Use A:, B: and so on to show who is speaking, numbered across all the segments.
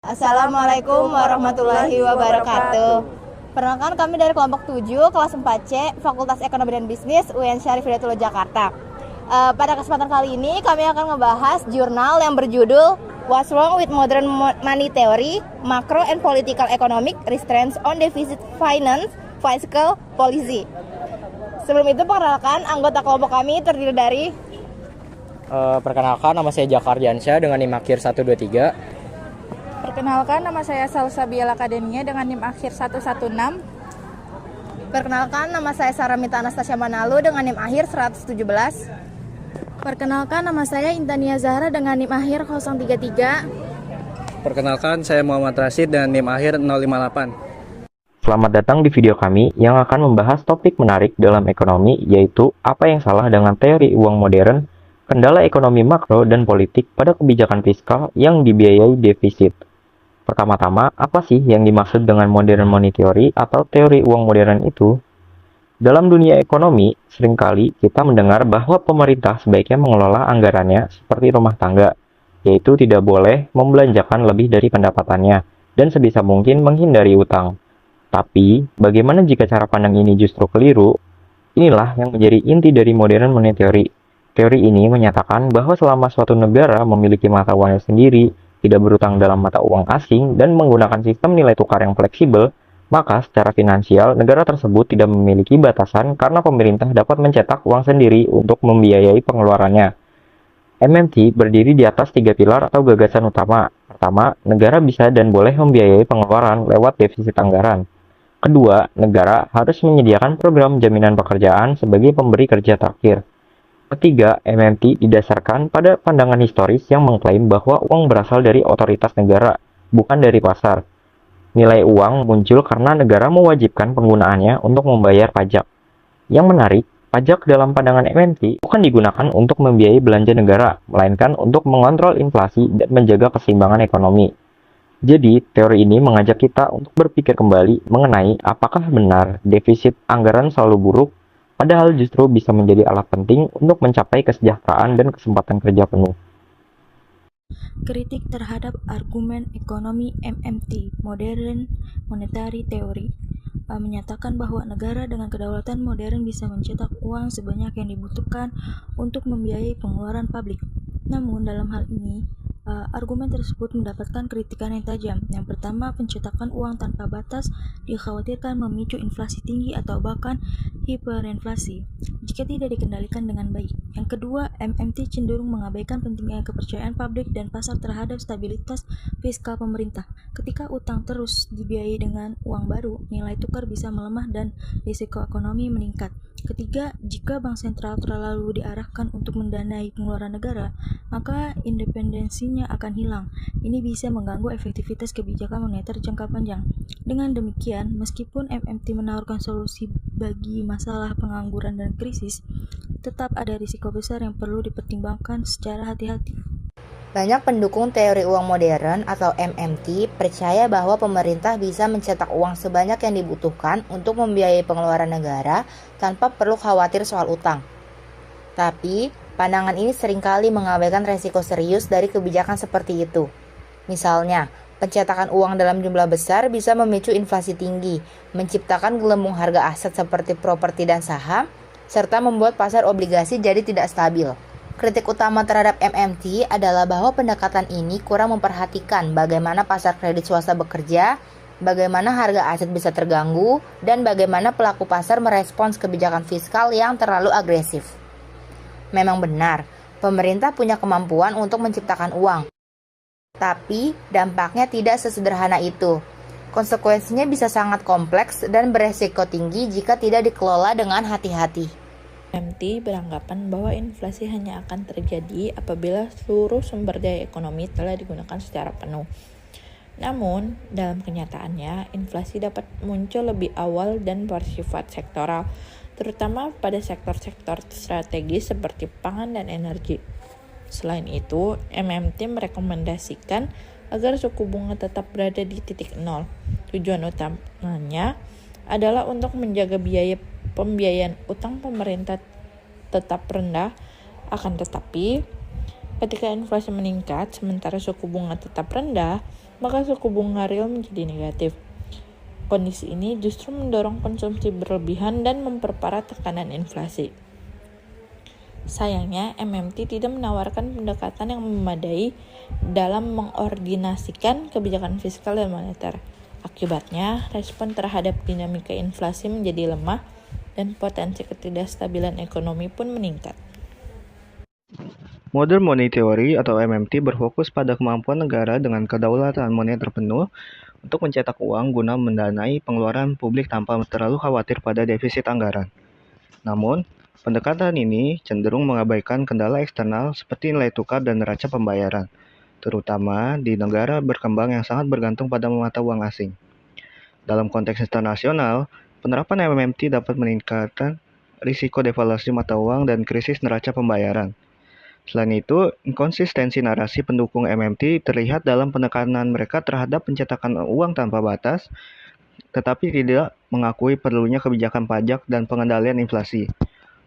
A: Assalamualaikum warahmatullahi wabarakatuh. Perkenalkan, kami dari kelompok 7, kelas 4C, Fakultas Ekonomi dan Bisnis, UIN Syarif Hidayatullah Jakarta. Pada kesempatan kali ini, kami akan membahas jurnal yang berjudul What's Wrong with Modern Money Theory, Macro and Political Economic Restraints on Deficit Finance, Fiscal Policy. Sebelum itu, perkenalkan, anggota kelompok kami terdiri dari
B: Perkenalkan, nama saya Jakar Jansyah dengan NIM akhir 123.
C: Perkenalkan, nama saya Salsabiel Akademia dengan NIM akhir 116.
A: Perkenalkan, nama saya Saramita Anastasia Manalu dengan NIM akhir 117.
C: Perkenalkan, nama saya Intania Zahra dengan NIM akhir 033.
D: Perkenalkan, saya Muhammad Rashid dengan NIM akhir 058.
B: Selamat datang di video kami yang akan membahas topik menarik dalam ekonomi, yaitu apa yang salah dengan teori uang modern, kendala ekonomi makro dan politik pada kebijakan fiskal yang dibiayai defisit. Pertama-tama, apa sih yang dimaksud dengan modern money theory atau teori uang modern itu? Dalam dunia ekonomi, seringkali kita mendengar bahwa pemerintah sebaiknya mengelola anggarannya seperti rumah tangga, yaitu tidak boleh membelanjakan lebih dari pendapatannya dan sebisa mungkin menghindari utang. Tapi, bagaimana jika cara pandang ini justru keliru? Inilah yang menjadi inti dari modern money theory. Teori ini menyatakan bahwa selama suatu negara memiliki mata uangnya sendiri, tidak berutang dalam mata uang asing, dan menggunakan sistem nilai tukar yang fleksibel, maka secara finansial negara tersebut tidak memiliki batasan karena pemerintah dapat mencetak uang sendiri untuk membiayai pengeluarannya. MMT berdiri di atas 3 pilar atau gagasan utama. Pertama, negara bisa dan boleh membiayai pengeluaran lewat defisit anggaran. Kedua, negara harus menyediakan program jaminan pekerjaan sebagai pemberi kerja terakhir. Ketiga, MMT didasarkan pada pandangan historis yang mengklaim bahwa uang berasal dari otoritas negara, bukan dari pasar. Nilai uang muncul karena negara mewajibkan penggunaannya untuk membayar pajak. Yang menarik, pajak dalam pandangan MMT bukan digunakan untuk membiayai belanja negara, melainkan untuk mengontrol inflasi dan menjaga keseimbangan ekonomi. Jadi, teori ini mengajak kita untuk berpikir kembali mengenai apakah benar defisit anggaran selalu buruk, padahal justru bisa menjadi alat penting untuk mencapai kesejahteraan dan kesempatan kerja penuh.
E: Kritik terhadap argumen ekonomi MMT, Modern Monetary Theory, menyatakan bahwa negara dengan kedaulatan modern bisa mencetak uang sebanyak yang dibutuhkan untuk membiayai pengeluaran publik. Namun dalam hal ini, argumen tersebut mendapatkan kritikan yang tajam. Yang pertama, pencetakan uang tanpa batas dikhawatirkan memicu inflasi tinggi atau bahkan hiperinflasi jika tidak dikendalikan dengan baik. Yang kedua, MMT cenderung mengabaikan pentingnya kepercayaan publik dan pasar terhadap stabilitas fiskal pemerintah. Ketika utang terus dibiayai dengan uang baru, nilai tukar bisa melemah dan risiko ekonomi meningkat. Ketiga, jika bank sentral terlalu diarahkan untuk mendanai pengeluaran negara, maka independensinya akan hilang. Ini bisa mengganggu efektivitas kebijakan moneter jangka panjang. Dengan demikian, meskipun MMT menawarkan solusi bagi masalah pengangguran dan krisis, tetap ada risiko besar yang perlu dipertimbangkan secara hati-hati.
A: Banyak pendukung teori uang modern atau MMT percaya bahwa pemerintah bisa mencetak uang sebanyak yang dibutuhkan untuk membiayai pengeluaran negara tanpa perlu khawatir soal utang. Tapi, pandangan ini seringkali mengabaikan resiko serius dari kebijakan seperti itu. Misalnya, pencetakan uang dalam jumlah besar bisa memicu inflasi tinggi, menciptakan gelembung harga aset seperti properti dan saham, serta membuat pasar obligasi jadi tidak stabil. Kritik utama terhadap MMT adalah bahwa pendekatan ini kurang memperhatikan bagaimana pasar kredit swasta bekerja, bagaimana harga aset bisa terganggu, dan bagaimana pelaku pasar merespons kebijakan fiskal yang terlalu agresif. Memang benar, pemerintah punya kemampuan untuk menciptakan uang, tapi dampaknya tidak sesederhana itu. Konsekuensinya bisa sangat kompleks dan beresiko tinggi jika tidak dikelola dengan hati-hati.
F: MMT beranggapan bahwa inflasi hanya akan terjadi apabila seluruh sumber daya ekonomi telah digunakan secara penuh. Namun, dalam kenyataannya, inflasi dapat muncul lebih awal dan bersifat sektoral, terutama pada sektor-sektor strategis seperti pangan dan energi. Selain itu, MMT merekomendasikan agar suku bunga tetap berada di titik nol. Tujuan utamanya adalah untuk menjaga biaya pembiayaan utang pemerintah tetap rendah. Akan tetapi, Ketika inflasi meningkat sementara suku bunga tetap rendah, maka suku bunga real menjadi negatif. Kondisi ini justru mendorong konsumsi berlebihan dan memperparah tekanan inflasi. Sayangnya, MMT tidak menawarkan pendekatan yang memadai dalam mengordinasikan kebijakan fiskal dan moneter. Akibatnya, respon terhadap dinamika inflasi menjadi lemah dan potensi ketidakstabilan ekonomi pun meningkat.
G: Modern Money Theory atau MMT berfokus pada kemampuan negara dengan kedaulatan moneter penuh untuk mencetak uang guna mendanai pengeluaran publik tanpa terlalu khawatir pada defisit anggaran. Namun, pendekatan ini cenderung mengabaikan kendala eksternal seperti nilai tukar dan neraca pembayaran, terutama di negara berkembang yang sangat bergantung pada mata uang asing. Dalam konteks internasional, penerapan MMT dapat meningkatkan risiko devaluasi mata uang dan krisis neraca pembayaran. Selain itu, inkonsistensi narasi pendukung MMT terlihat dalam penekanan mereka terhadap pencetakan uang tanpa batas, tetapi tidak mengakui perlunya kebijakan pajak dan pengendalian inflasi.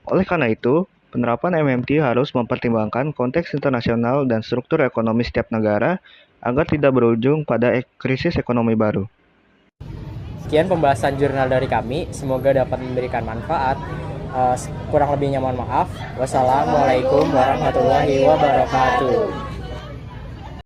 G: Oleh karena itu, penerapan MMT harus mempertimbangkan konteks internasional dan struktur ekonomi setiap negara agar tidak berujung pada krisis ekonomi baru.
D: Sekian pembahasan jurnal dari kami, semoga dapat memberikan manfaat. Kurang lebihnya mohon maaf. Wassalamualaikum warahmatullahi wabarakatuh.